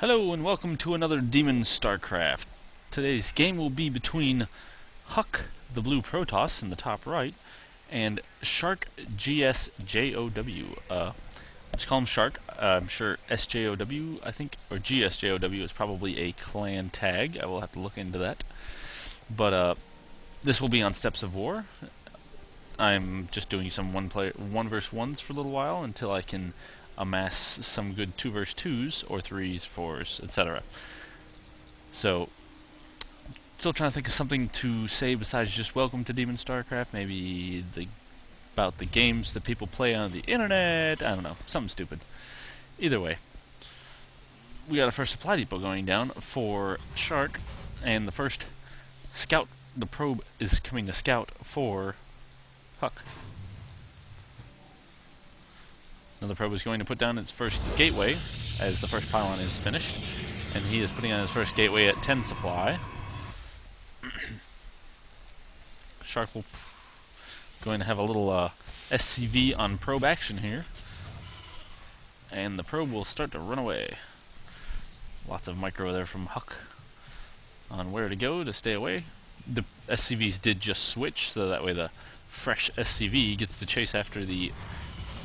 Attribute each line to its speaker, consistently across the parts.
Speaker 1: Hello and welcome to another DemonStarCraft. Today's game will be between HuK, the blue Protoss in the top right, and SharkGSjoW. Let's call him Shark. I'm sure SJOW, I think, or GSJOW is probably a clan tag. I will have to look into that. But this will be on Steps of War. I'm just doing some one versus ones for a little while until I can amass some good 2 versus 2s or 3s, 4s, etc. So, still trying to think of something to say besides just welcome to DemonStarCraft. Maybe about the games that people play on the internet. I don't know, something stupid. Either way, we got a first supply depot going down for Shark, and the first scout, the probe, is coming to scout for HuK. Now the probe is going to put down its first gateway as the first pylon is finished, and he is putting on his first gateway at 10 supply. Shark will going to have a little SCV on probe action here, and the probe will start to run away. Lots of micro there from HuK on where to go to stay away. The SCVs did just switch, so that way the fresh SCV gets to chase after the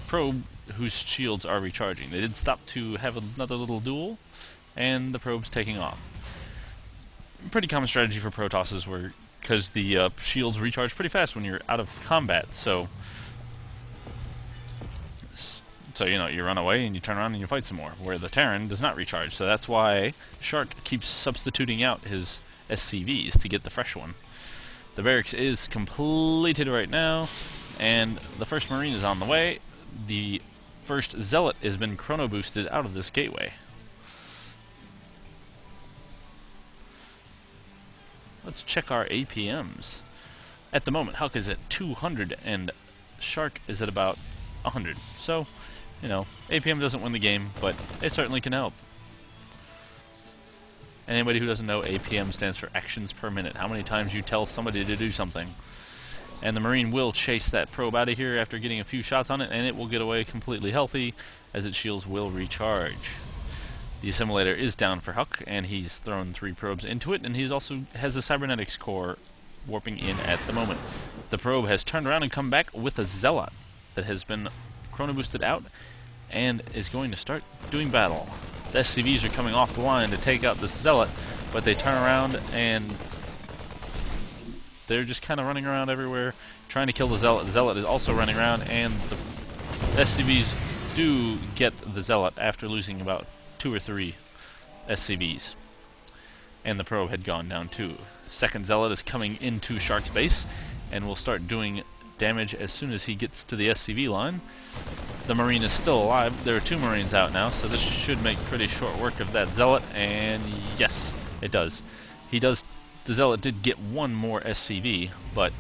Speaker 1: probe whose shields are recharging. They did stop to have another little duel, and the probe's taking off. Pretty common strategy for Protosses, where because the shields recharge pretty fast when you're out of combat, so you know, you run away and you turn around and you fight some more, where the Terran does not recharge. So that's why Shark keeps substituting out his SCVs to get the fresh one. The barracks is completed right now, and the first Marine is on the way. The first Zealot has been chrono boosted out of this gateway. Let's check our APMs. At the moment, HuK is at 200 and Shark is at about 100. So, you know, APM doesn't win the game, but it certainly can help. Anybody who doesn't know, APM stands for actions per minute. How many times you tell somebody to do something. And the Marine will chase that probe out of here after getting a few shots on it, and it will get away completely healthy, as its shields will recharge. The assimilator is down for HuK, and he's thrown 3 probes into it, and he's also has a cybernetics core warping in at the moment. The probe has turned around and come back with a Zealot that has been chrono boosted out, and is going to start doing battle. The SCVs are coming off the line to take out this Zealot, but they turn around and they're just kind of running around everywhere, trying to kill the Zealot. The Zealot is also running around, and the SCVs do get the Zealot after losing about 2 or 3 SCVs. And the probe had gone down too. Second Zealot is coming into Shark's base, and will start doing damage as soon as he gets to the SCV line. The Marine is still alive. There are 2 Marines out now, so this should make pretty short work of that Zealot, and yes, it does. The Zealot did get 1 more SCV, but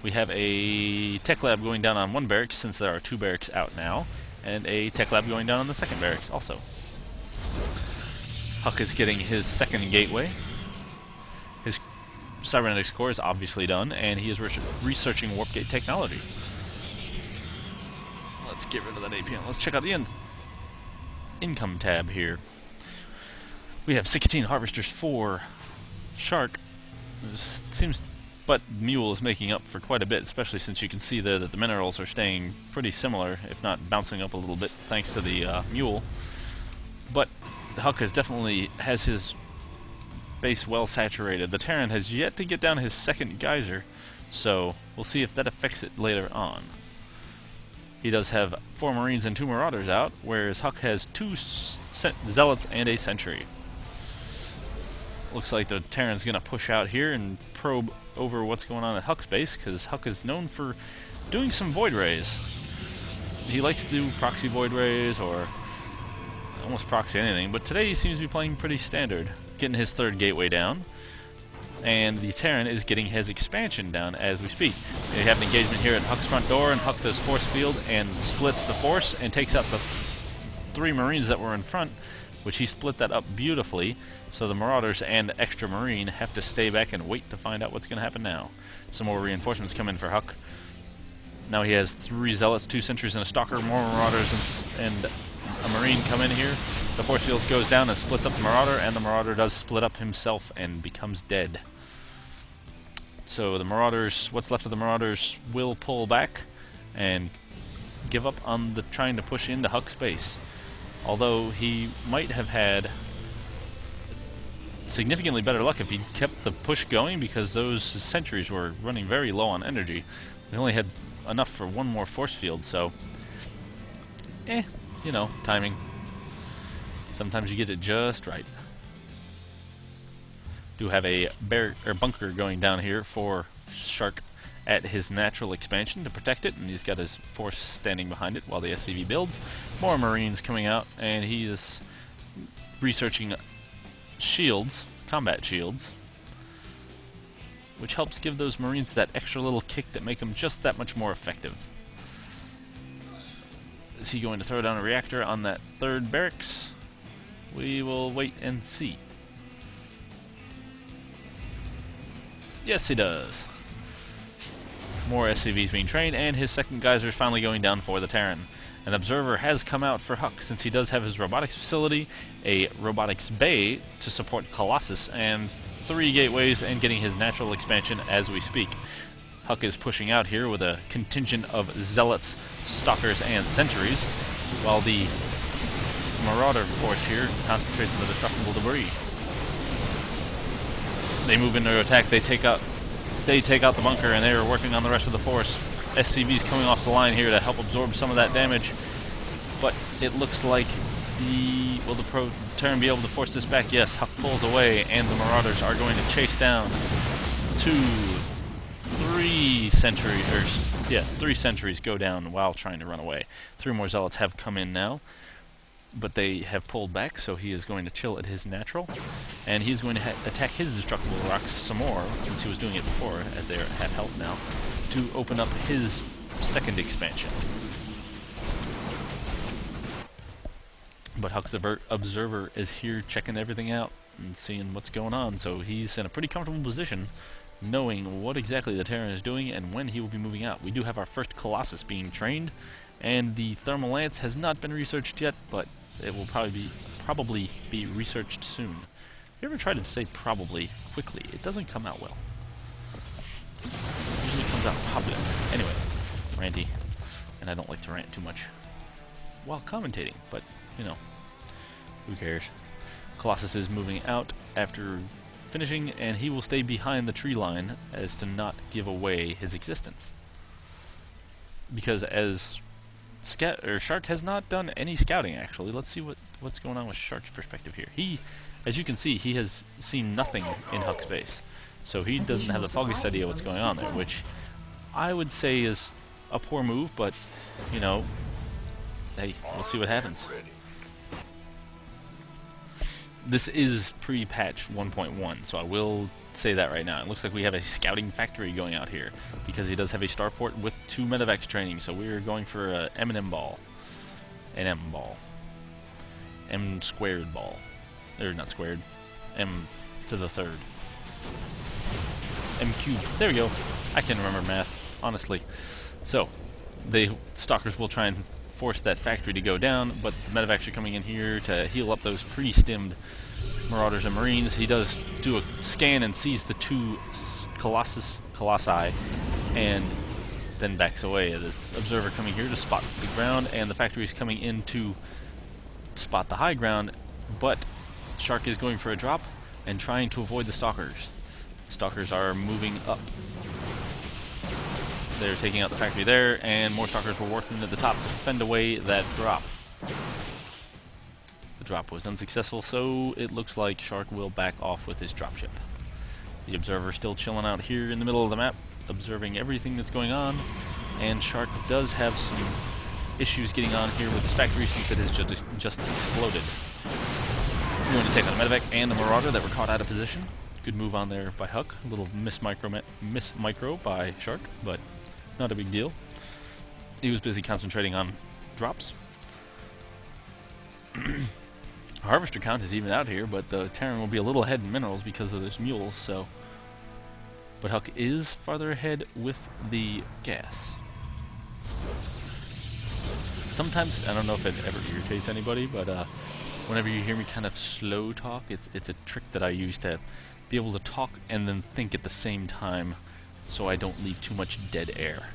Speaker 1: we have a tech lab going down on 1 barracks, since there are 2 barracks out now, and a tech lab going down on the 2nd barracks also. HuK is getting his 2nd gateway. His cybernetics core is obviously done, and he is researching warp gate technology. Let's get rid of that APM. Let's check out the income tab here. We have 16 harvesters for Shark. Seems, but Mule is making up for quite a bit, especially since you can see there that the minerals are staying pretty similar, if not bouncing up a little bit, thanks to the Mule. But HuK has his base well saturated. The Terran has yet to get down his 2nd geyser, so we'll see if that affects it later on. He does have 4 Marines and 2 Marauders out, whereas HuK has 2 Zealots and a Sentry. Looks like the Terran's going to push out here and probe over what's going on at HuK's base, because HuK is known for doing some Void Rays. He likes to do proxy Void Rays, or almost proxy anything, but today he seems to be playing pretty standard. He's getting his 3rd gateway down, and the Terran is getting his expansion down as we speak. We have an engagement here at HuK's front door, and HuK does force field and splits the force and takes out the 3 Marines that were in front, which he split that up beautifully, so the Marauders and extra Marine have to stay back and wait to find out what's going to happen now. Some more reinforcements come in for HuK. Now he has 3 Zealots, 2 Sentries, and a Stalker, more Marauders, and a Marine come in here, the force field goes down and splits up the Marauder, and the Marauder does split up himself and becomes dead. So the Marauders, what's left of the Marauders, will pull back and give up on the trying to push into HuK space. Although he might have had significantly better luck if he kept the push going, because those sentries were running very low on energy. We only had enough for one more force field, so you know, timing. Sometimes you get it just right. Do have a bunker going down here for Shark at his natural expansion to protect it, and he's got his force standing behind it while the SCV builds. More Marines coming out, and he is researching shields, combat shields, which helps give those Marines that extra little kick that make them just that much more effective. Is he going to throw down a reactor on that third barracks? We will wait and see. Yes, he does. More SCVs being trained, and his second geyser is finally going down for the Terran. An observer has come out for HuK, since he does have his robotics facility, a robotics bay to support Colossus, and 3 gateways, and getting his natural expansion as we speak. HuK is pushing out here with a contingent of zealots, stalkers, and sentries, while the Marauder force here concentrates on the destructible debris. They move into attack, they take out the bunker, and they are working on the rest of the force. SCVs coming off the line here to help absorb some of that damage, but it looks like will the Terran be able to force this back? Yes, HuK pulls away, and the Marauders are going to chase down 3 sentries go down while trying to run away. 3 more zealots have come in now, but they have pulled back, so he is going to chill at his natural, and he's going to attack his destructible rocks some more, since he was doing it before, as they have health now, to open up his second expansion. But HuK's observer is here checking everything out and seeing what's going on, so he's in a pretty comfortable position, knowing what exactly the Terran is doing and when he will be moving out. We do have our first Colossus being trained, and the Thermal Lance has not been researched yet, but it will probably be researched soon. If you ever tried to say probably quickly, it doesn't come out well. It usually comes out probably. Anyway, ranty, and I don't like to rant too much while commentating, but, you know, who cares. Colossus is moving out after finishing, and he will stay behind the tree line as to not give away his existence. Because as Shark has not done any scouting, actually. Let's see what's going on with Shark's perspective here. He, as you can see, he has seen nothing in HuK space, so he doesn't have the foggiest idea what's going on there, which I would say is a poor move, but, you know, hey, we'll see what happens. This is pre-patch 1.1, so I will say that right now. It looks like we have a scouting factory going out here, because he does have a starport with 2 medevacs training, so we're going for a M&M ball. An M ball. M squared ball. Or not squared. M to the 3rd. M cubed. There we go. I can't remember math, honestly. So, the stalkers will try and force that factory to go down, but the medevacs are coming in here to heal up those pre-stimmed Marauders and Marines. He does do a scan and sees the 2 Colossi, and then backs away. The observer coming here to spot the ground, and the factory is coming in to spot the high ground, but Shark is going for a drop and trying to avoid the stalkers. Stalkers are moving up. They're taking out the factory there, and more stalkers were working at the top to fend away that drop. The drop was unsuccessful, so it looks like Shark will back off with his dropship. The observer still chilling out here in the middle of the map, observing everything that's going on, and Shark does have some issues getting on here with his factory since it has just exploded. We're going to take on a medevac and the Marauder that were caught out of position. Good move on there by HuK. A little miss micro by Shark, but not a big deal. He was busy concentrating on drops. Harvester count is even out here, but the Terran will be a little ahead in minerals because of those mules, so... But HuK is farther ahead with the gas. sometimes, I don't know if it ever irritates anybody, but whenever you hear me kind of slow talk, it's a trick that I use to be able to talk and then think at the same time, so I don't leave too much dead air.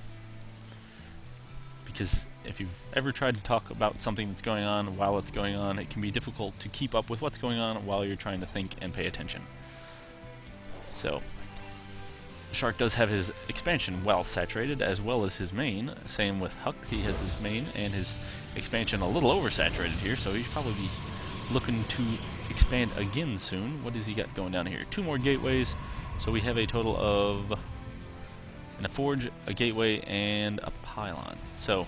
Speaker 1: Because if you've ever tried to talk about something that's going on while it's going on, it can be difficult to keep up with what's going on while you're trying to think and pay attention. So, Shark does have his expansion well saturated, as well as his main. Same with HuK, he has his main and his expansion a little oversaturated here, so he's probably be looking to expand again soon. What does he got going down here? 2 more gateways, so we have a total of a forge, a gateway, and a pylon. So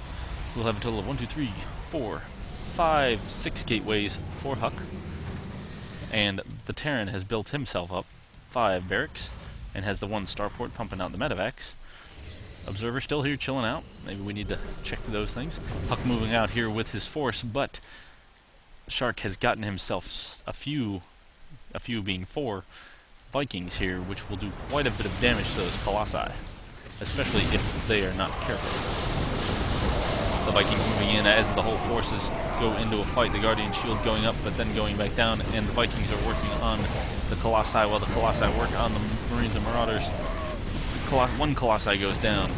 Speaker 1: we'll have a total of 1, 2, 3, 4, 5, 6 gateways for HuK. And the Terran has built himself up 5 barracks and has the 1 starport pumping out the medevacs. Observer still here chilling out. Maybe we need to check those things. HuK moving out here with his force, but Shark has gotten himself a few being 4 Vikings here, which will do quite a bit of damage to those Colossi, especially if they are not careful. The Vikings moving in as the whole forces go into a fight, the Guardian Shield going up but then going back down, and the Vikings are working on the Colossi while the Colossi work on the Marines and Marauders. 1 Colossi goes down, 2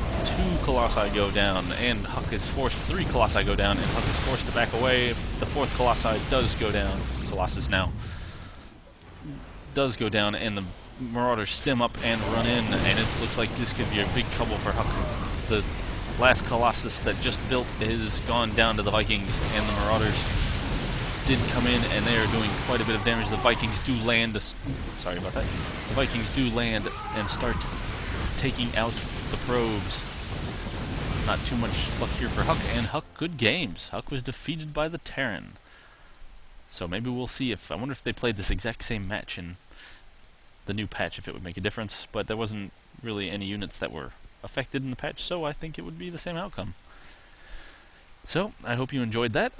Speaker 1: Colossi go down, and HuK is forced, 3 Colossi go down, and HuK is forced to back away. The 4th Colossi does go down, Colossus now, does go down, and the Marauders stem up and run in, and it looks like this could be a big trouble for HuK. The last Colossus that just built is gone down to the Vikings, and the Marauders did come in, and they are doing quite a bit of damage. The Vikings do land, sorry about that, the Vikings do land and start taking out the probes. Not too much luck here for HuK, and HuK, good games. HuK was defeated by the Terran. So maybe we'll see if, I wonder if they played this exact same match in the new patch, if it would make a difference, but there wasn't really any units that were affected in the patch, so I think it would be the same outcome. So, I hope you enjoyed that.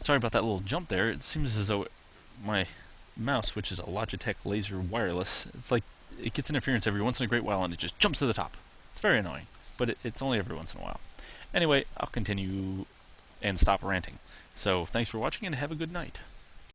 Speaker 1: Sorry about that little jump there. It seems as though my mouse, which is a Logitech Laser Wireless, it's like it gets interference every once in a great while and it just jumps to the top. It's very annoying, but it's only every once in a while. Anyway, I'll continue and stop ranting. So, thanks for watching and have a good night.